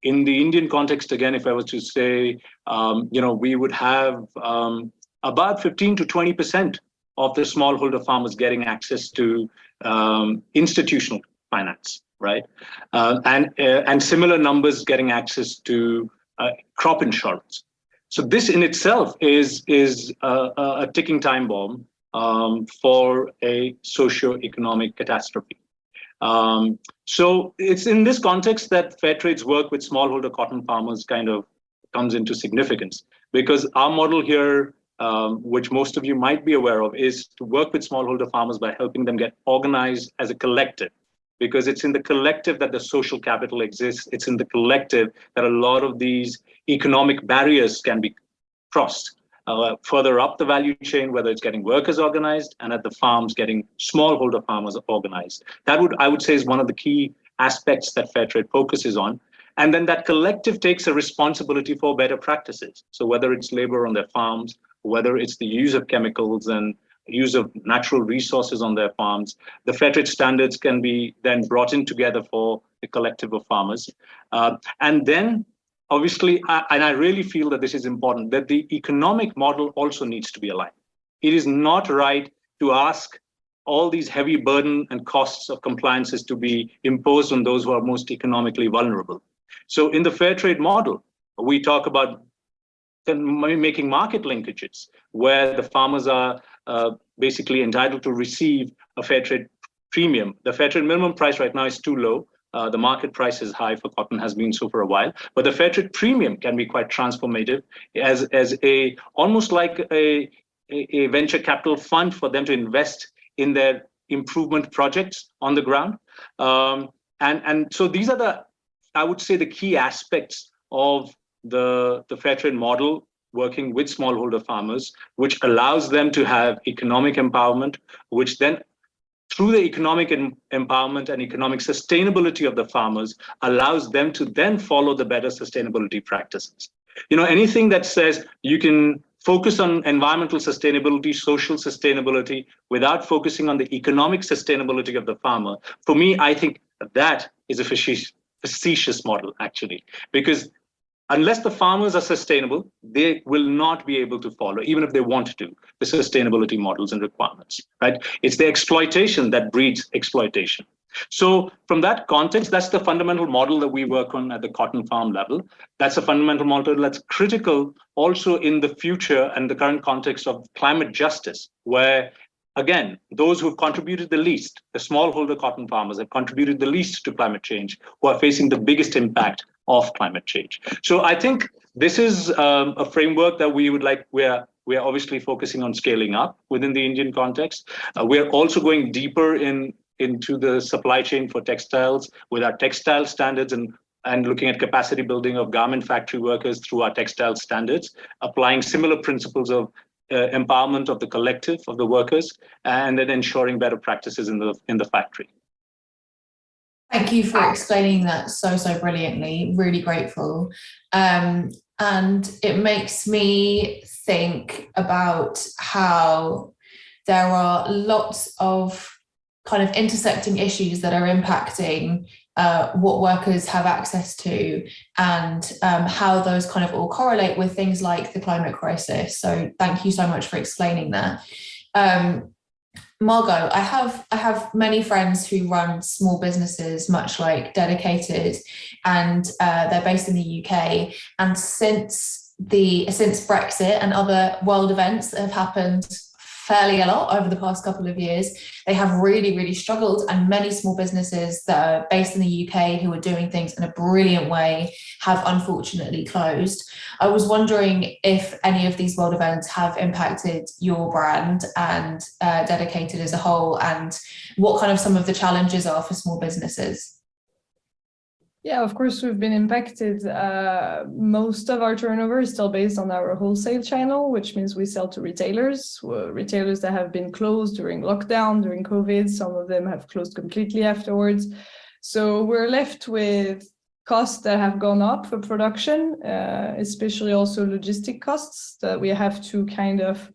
in the Indian context, again, if I was to say, we would have about 15 to 20% of the smallholder farmers getting access to institutional finance, right? And similar numbers getting access to crop insurance. So this in itself is a ticking time bomb for a socio-economic catastrophe. So it's in this context that Fairtrade's work with smallholder cotton farmers kind of comes into significance, because our model here, which most of you might be aware of, is to work with smallholder farmers by helping them get organized as a collective, because it's in the collective that the social capital exists. It's in the collective that a lot of these economic barriers can be crossed. Further up the value chain, whether it's getting workers organized, and at the farms getting smallholder farmers organized. That I would say is one of the key aspects that Fairtrade focuses on. And then that collective takes a responsibility for better practices. So whether it's labor on their farms, whether it's the use of chemicals and use of natural resources on their farms, the Fairtrade standards can be then brought in together for the collective of farmers. And then obviously, and I really feel that this is important, that the economic model also needs to be aligned. It is not right to ask all these heavy burden and costs of compliances to be imposed on those who are most economically vulnerable. So in the Fairtrade model, we talk about making market linkages where the farmers are basically entitled to receive a Fairtrade premium. The Fairtrade minimum price right now is too low. The market price is high for cotton, has been so for a while, but the Fairtrade premium can be quite transformative as a almost like a venture capital fund for them to invest in their improvement projects on the ground. And so these are I would say, the key aspects of the Fairtrade model, working with smallholder farmers, which allows them to have economic empowerment, which then through the economic empowerment and economic sustainability of the farmers, allows them to then follow the better sustainability practices. Anything that says you can focus on environmental sustainability, social sustainability, without focusing on the economic sustainability of the farmer, for me, I think that is a facetious model, actually, because unless the farmers are sustainable, they will not be able to follow, even if they want to, the sustainability models and requirements, right? It's the exploitation that breeds exploitation. So from that context, that's the fundamental model that we work on at the cotton farm level. That's a fundamental model that's critical also in the future and the current context of climate justice, where, again, those who've contributed the least, the smallholder cotton farmers, have contributed the least to climate change, who are facing the biggest impact of climate change. So I think this is a framework that we would like, we're obviously focusing on scaling up within the Indian context. We're also going deeper into the supply chain for textiles with our textile standards and looking at capacity building of garment factory workers through our textile standards, applying similar principles of empowerment of the collective of the workers, and then ensuring better practices in the factory. Thank you for explaining that so brilliantly. Really grateful. And it makes me think about how there are lots of kind of intersecting issues that are impacting what workers have access to, and how those kind of all correlate with things like the climate crisis. So thank you so much for explaining that. Margaux, I have many friends who run small businesses, much like Dedicated, and they're based in the UK. And since Brexit and other world events that have happened fairly a lot over the past couple of years, they have really struggled, and many small businesses that are based in the UK who are doing things in a brilliant way have unfortunately closed. I was wondering if any of these world events have impacted your brand and Dedicated as a whole, and what kind of some of the challenges are for small businesses. Yeah, of course, we've been impacted. Most of our turnover is still based on our wholesale channel, which means we sell to retailers, retailers that have been closed during lockdown, during COVID. Some of them have closed completely afterwards. So we're left with costs that have gone up for production, especially also logistic costs that we have to kind of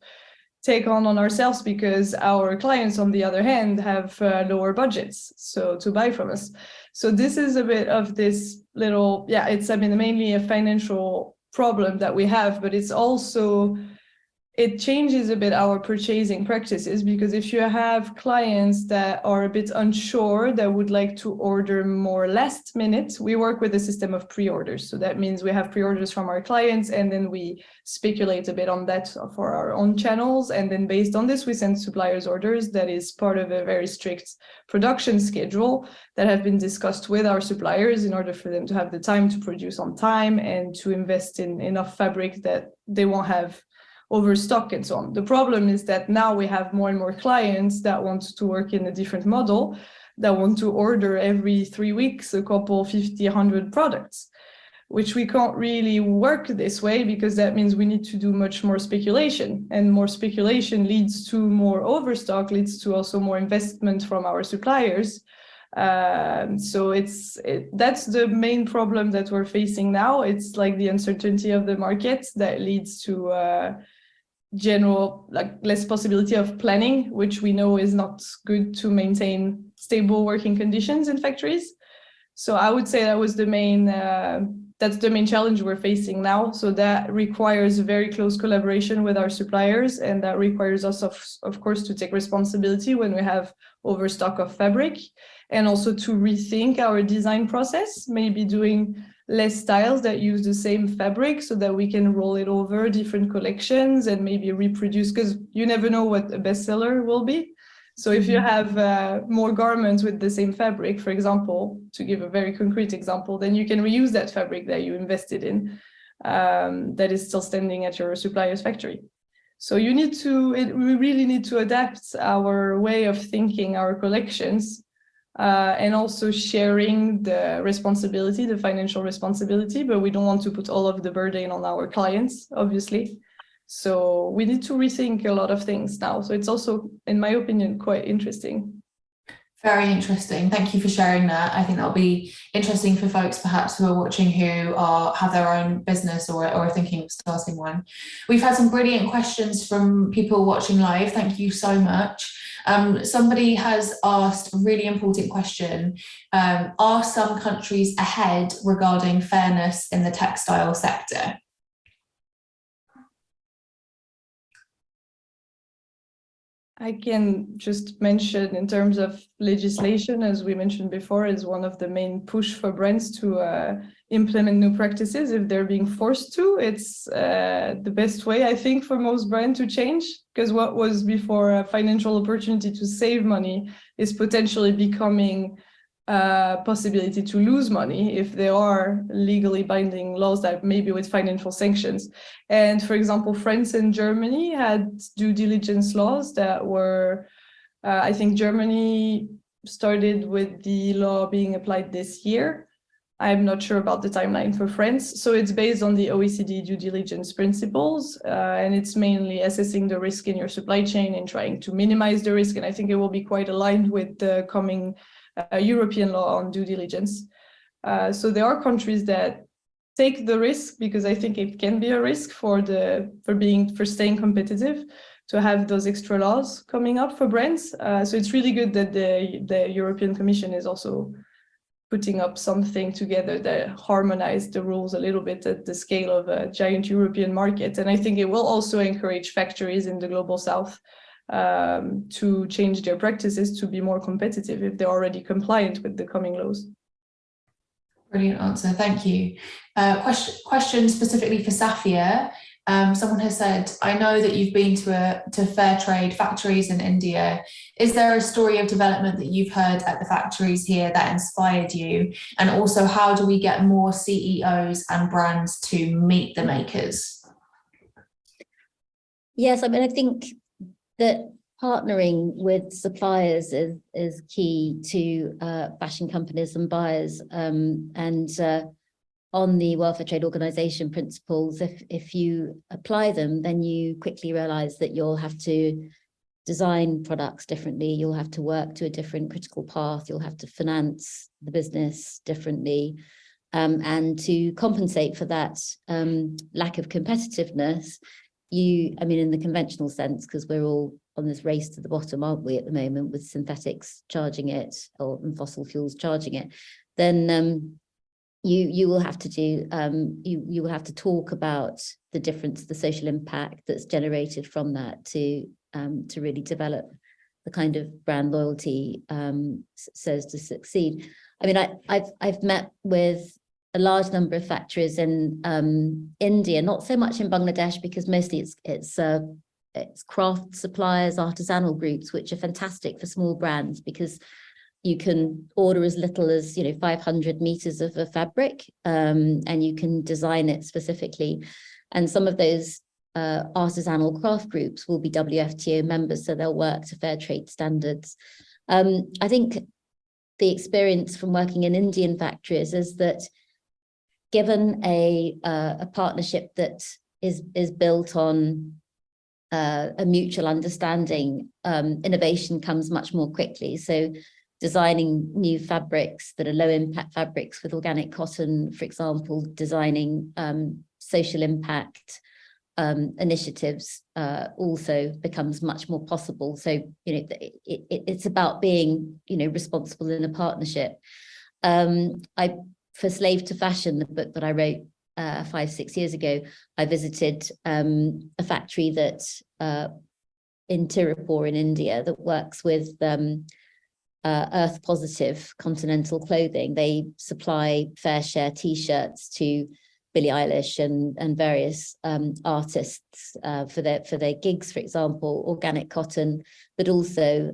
take on ourselves because our clients, on the other hand, have lower budgets so to buy from us. So this is a bit of this little, yeah, it's, I mean, mainly a financial problem that we have, but it's also, it changes a bit our purchasing practices, because if you have clients that are a bit unsure, that would like to order more last minute, we work with a system of pre-orders. So that means we have pre-orders from our clients, and then we speculate a bit on that for our own channels. And then based on this, we send suppliers orders that is part of a very strict production schedule that have been discussed with our suppliers in order for them to have the time to produce on time and to invest in enough fabric that they won't have overstock and so on. The problem is that now we have more and more clients that want to work in a different model, that want to order every 3 weeks a couple 50, 100 products, which we can't really work this way, because that means we need to do much more speculation, and more speculation leads to more overstock, leads to also more investment from our suppliers. So that's the main problem that we're facing now. It's like the uncertainty of the market that leads to general, like, less possibility of planning, which we know is not good to maintain stable working conditions in factories. So I would say that was the main, that's the main challenge we're facing now. So that requires a very close collaboration with our suppliers, and that requires us, of course, to take responsibility when we have overstock of fabric, and also to rethink our design process, maybe doing less styles that use the same fabric so that we can roll it over different collections and maybe reproduce, because you never know what a bestseller will be. So if you have more garments with the same fabric, for example, to give a very concrete example, then you can reuse that fabric that you invested in, that is still standing at your supplier's factory. So you need to, we really need to adapt our way of thinking our collections, and also sharing the responsibility, the financial responsibility, but we don't want to put all of the burden on our clients, obviously. So we need to rethink a lot of things now. So it's also, in my opinion, quite interesting. Very interesting. Thank you for sharing that. I think that'll be interesting for folks perhaps who are watching who have their own business or are thinking of starting one. We've had some brilliant questions from people watching live. Thank you so much. Somebody has asked a really important question. Are some countries ahead regarding fairness in the textile sector? I can just mention, in terms of legislation, as we mentioned before, is one of the main push for brands to implement new practices if they're being forced to. It's the best way, I think, for most brands to change, because what was before a financial opportunity to save money is potentially becoming a possibility to lose money if there are legally binding laws that maybe with financial sanctions. And for example, France and Germany had due diligence laws that were, I think Germany started with the law being applied this year. I'm not sure about the timeline for France. So it's based on the OECD due diligence principles, and it's mainly assessing the risk in your supply chain and trying to minimize the risk. And I think it will be quite aligned with the coming European law on due diligence. So there are countries that take the risk, because I think it can be a risk for staying competitive, to have those extra laws coming up for brands. So it's really good that the European Commission is also putting up something together that harmonize the rules a little bit at the scale of a giant European market. And I think it will also encourage factories in the global south to change their practices to be more competitive if they're already compliant with the coming laws. Brilliant answer, thank you. Question specifically for Safia. Someone has said, I know that you've been to Fairtrade factories in India. Is there a story of development that you've heard at the factories here that inspired you? And also, how do we get more CEOs and brands to meet the makers? Yes, I mean, I think that partnering with suppliers is key to fashion companies and buyers. On the welfare trade organization principles, if you apply them, then you quickly realize that you'll have to design products differently, you'll have to work to a different critical path, you'll have to finance the business differently. And to compensate for that lack of competitiveness, in the conventional sense, because we're all on this race to the bottom, aren't we, at the moment, with synthetics charging it and fossil fuels charging it, then you will have to do you will have to talk about the difference, the social impact that's generated from that to really develop the kind of brand loyalty so as to succeed. I mean, I've met with a large number of factories in India, not so much in Bangladesh, because mostly it's craft suppliers, artisanal groups, which are fantastic for small brands, because you can order as little as 500 meters of a fabric, and you can design it specifically. And some of those artisanal craft groups will be WFTO members, so they'll work to fair trade standards. I think the experience from working in Indian factories is that, given a partnership that is built on a mutual understanding, innovation comes much more quickly. So designing new fabrics that are low impact fabrics with organic cotton, for example, designing social impact initiatives also becomes much more possible. So, it's about being, responsible in a partnership. For Slave to Fashion, the book that I wrote 5-6 years ago, I visited a factory that in Tirupur in India that works with earth positive continental clothing. They supply fair share t-shirts to Billie Eilish and various artists for their gigs, for example, organic cotton, but also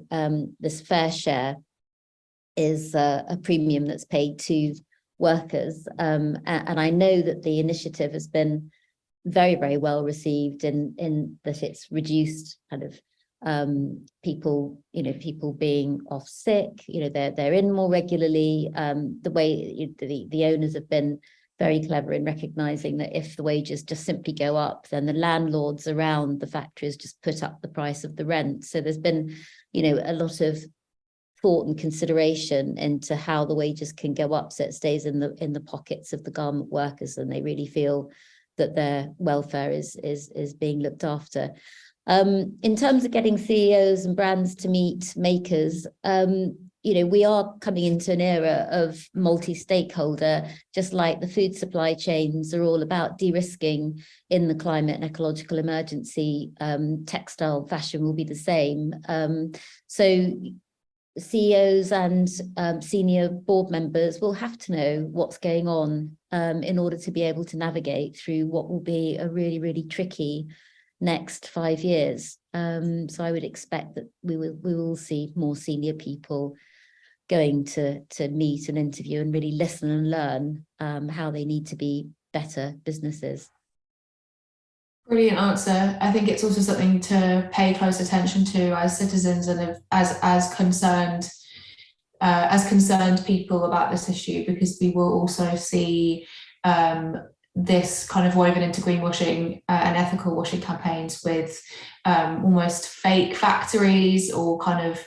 this fair share is a premium that's paid to workers, and I know that the initiative has been very, very well received in that it's reduced kind of people being off sick, they're in more regularly. The way the owners have been very clever in recognizing that if the wages just simply go up, then the landlords around the factories just put up the price of the rent. So there's been a lot of thought and consideration into how the wages can go up so it stays in the pockets of the garment workers, and they really feel that their welfare is being looked after. In terms of getting CEOs and brands to meet makers, we are coming into an era of multi-stakeholder, just like the food supply chains are all about de-risking in the climate and ecological emergency. Textile fashion will be the same. So CEOs and senior board members will have to know what's going on in order to be able to navigate through what will be a really, really tricky next 5 years. So I would expect that we will see more senior people going to meet and interview and really listen and learn how they need to be better businesses. Brilliant answer. I think it's also something to pay close attention to as citizens and as concerned people about this issue, because we will also see this kind of woven into greenwashing and ethical washing campaigns with almost fake factories or kind of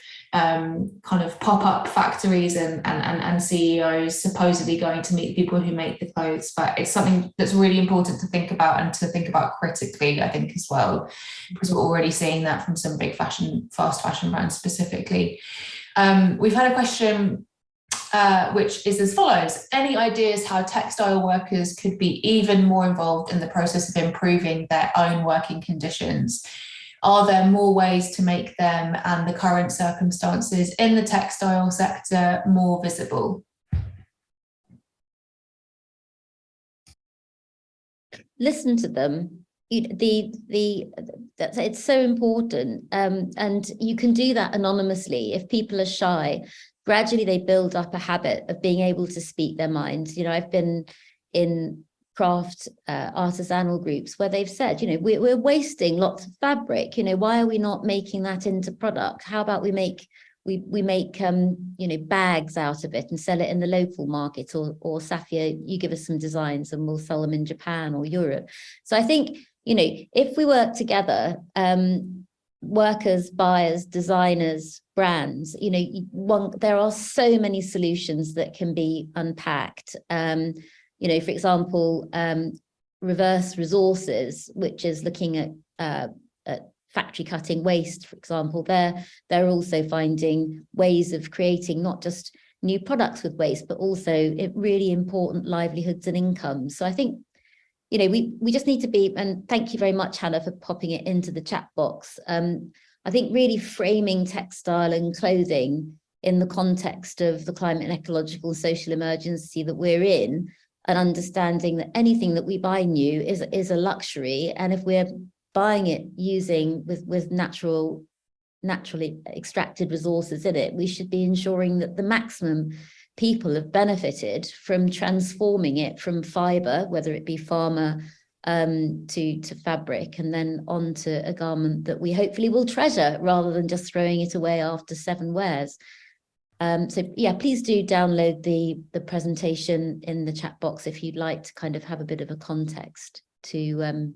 pop-up factories and CEOs supposedly going to meet people who make the clothes. But it's something that's really important to think about, and to think about critically, I think, as well, because we're already seeing that from some big fast fashion brands specifically. We've had a question which is as follows: any ideas how textile workers could be even more involved in the process of improving their own working conditions? Are there more ways to make them and the current circumstances in the textile sector more visible? Listen to them. It's so important, and you can do that anonymously. If people are shy, gradually they build up a habit of being able to speak their minds. I've been in craft artisanal groups where they've said, we're wasting lots of fabric. Why are we not making that into product? How about we make bags out of it and sell it in the local market, or Safia, you give us some designs and we'll sell them in Japan or Europe. So I think, if we work together, workers, buyers, designers, brands, there are so many solutions that can be unpacked. For example, reverse resources, which is looking at factory cutting waste, for example, they're also finding ways of creating not just new products with waste, but also really important livelihoods and incomes. So I think, we just need to be, and thank you very much, Hannah, for popping it into the chat box. I think really framing textile and clothing in the context of the climate and ecological and social emergency that we're in, and understanding that anything that we buy new is a luxury. And if we're buying it using with naturally extracted resources in it, we should be ensuring that the maximum people have benefited from transforming it from fiber, whether it be pharma to fabric, and then onto a garment that we hopefully will treasure rather than just throwing it away after 7 wears. So yeah, please do download the presentation in the chat box if you'd like to kind of have a bit of a context to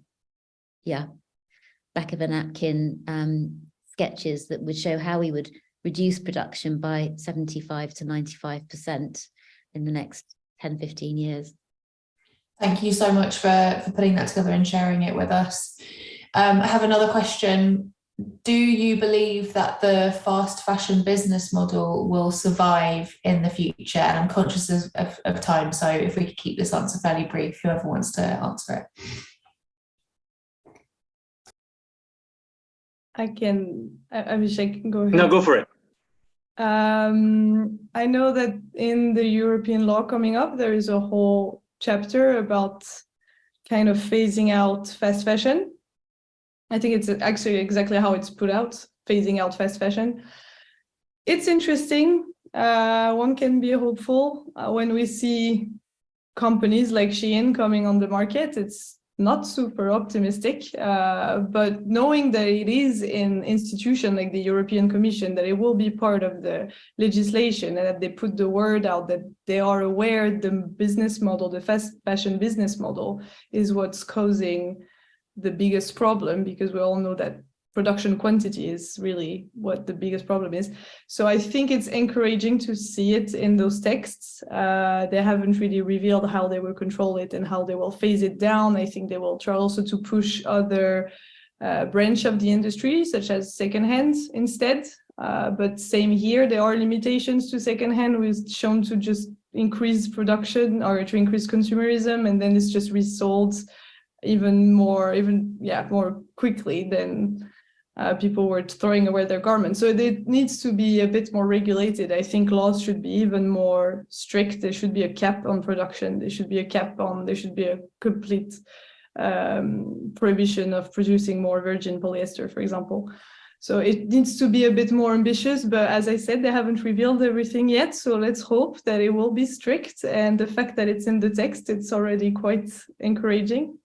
back of a napkin sketches that would show how we would reduce production by 75 to 95% in the next 10-15 years. Thank you so much for putting that together and sharing it with us. I have another question. Do you believe that the fast fashion business model will survive in the future? And I'm conscious of time, so if we could keep this answer fairly brief, whoever wants to answer it. Abhishek, go ahead. No, go for it. I know that in the European law coming up, there is a whole chapter about kind of phasing out fast fashion. I think it's actually exactly how it's put out, phasing out fast fashion. It's interesting. One can be hopeful when we see companies like Shein coming on the market. It's not super optimistic, but knowing that it is an institution like the European Commission, that it will be part of the legislation, and that they put the word out that they are aware the business model, the fast fashion business model, is what's causing the biggest problem, because we all know that production quantity is really what the biggest problem is. So I think it's encouraging to see it in those texts. They haven't really revealed how they will control it and how they will phase it down. I think they will try also to push other branch of the industry, such as secondhand instead. But same here, there are limitations to secondhand, which is shown to just increase production or to increase consumerism, and then it's just resold more quickly than people were throwing away their garments. So it needs to be a bit more regulated. I think laws should be even more strict. There should be a cap on production. There should be a complete prohibition of producing more virgin polyester, for example. So it needs to be a bit more ambitious, but as I said, they haven't revealed everything yet. So let's hope that it will be strict. And the fact that it's in the text, it's already quite encouraging.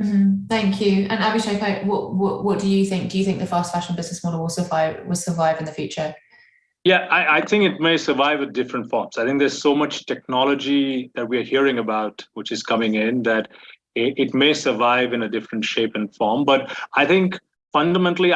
Mm-hmm. Thank you. And Abhishek, what do you think? Do you think the fast fashion business model will survive in the future? Yeah, I think it may survive with different forms. I think there's so much technology that we're hearing about, which is coming in, that it may survive in a different shape and form. But I think fundamentally,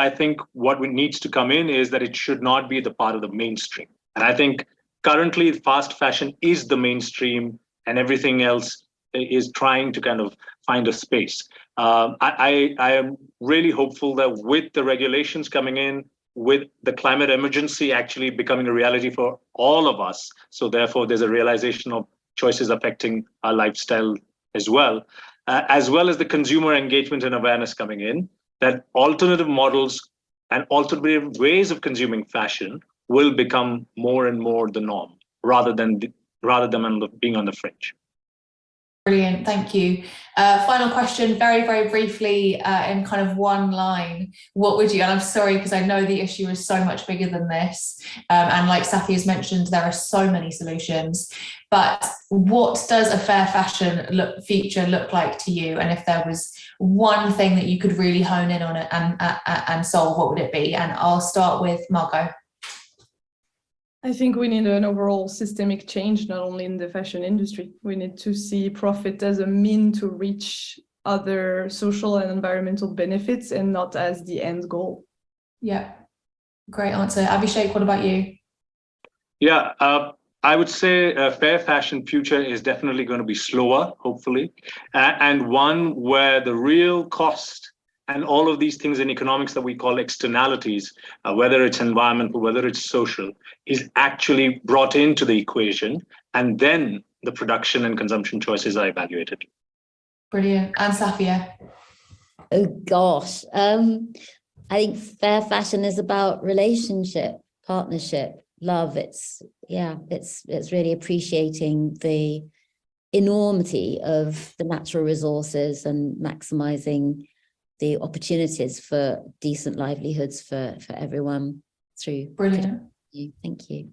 what needs to come in is that it should not be the part of the mainstream. And I think currently fast fashion is the mainstream, and everything else is trying to kind of find a space. I am really hopeful that with the regulations coming in, with the climate emergency actually becoming a reality for all of us, so therefore there's a realization of choices affecting our lifestyle as well as the consumer engagement and awareness coming in, that alternative models and alternative ways of consuming fashion will become more and more the norm, rather than being on the fringe. Brilliant, thank you. Final question, very, very briefly, in kind of one line. What would you, and I'm sorry because I know the issue is so much bigger than this, and like Safia has mentioned, there are so many solutions, but what does a fair fashion future look like to you? And if there was one thing that you could really hone in on it and solve, what would it be? And I'll start with Margaux. I think we need an overall systemic change, not only in the fashion industry. We need to see profit as a mean to reach other social and environmental benefits and not as the end goal. Yeah, great answer. Abhishek, what about you? Yeah, I would say a fair fashion future is definitely going to be slower, hopefully, and one where the real cost and all of these things in economics that we call externalities, whether it's environmental, whether it's social, is actually brought into the equation, and then the production and consumption choices are evaluated. Brilliant. And Safia? Oh gosh, I think fair fashion is about relationship, partnership, love. It's really appreciating the enormity of the natural resources and maximizing the opportunities for decent livelihoods for everyone through. Brilliant. Thank you.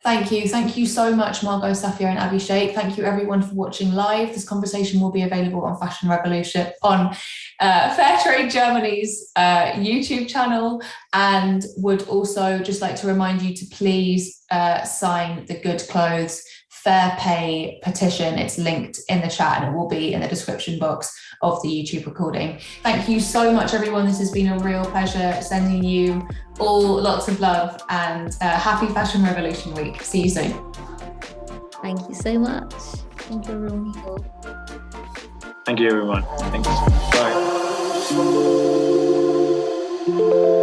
Thank you. Thank you so much, Margaux, Safia and Abhishek. Thank you everyone for watching live. This conversation will be available on Fashion Revolution, on Fairtrade Germany's YouTube channel, and would also just like to remind you to please sign the Good Clothes Fair Pay petition. It's linked in the chat and it will be in the description box of the YouTube recording. Thank you so much, everyone. This has been a real pleasure, sending you all lots of love, and happy Fashion Revolution Week. See you soon. Thank you so much. Thank you, everyone. Thank you, everyone. Thanks. Bye.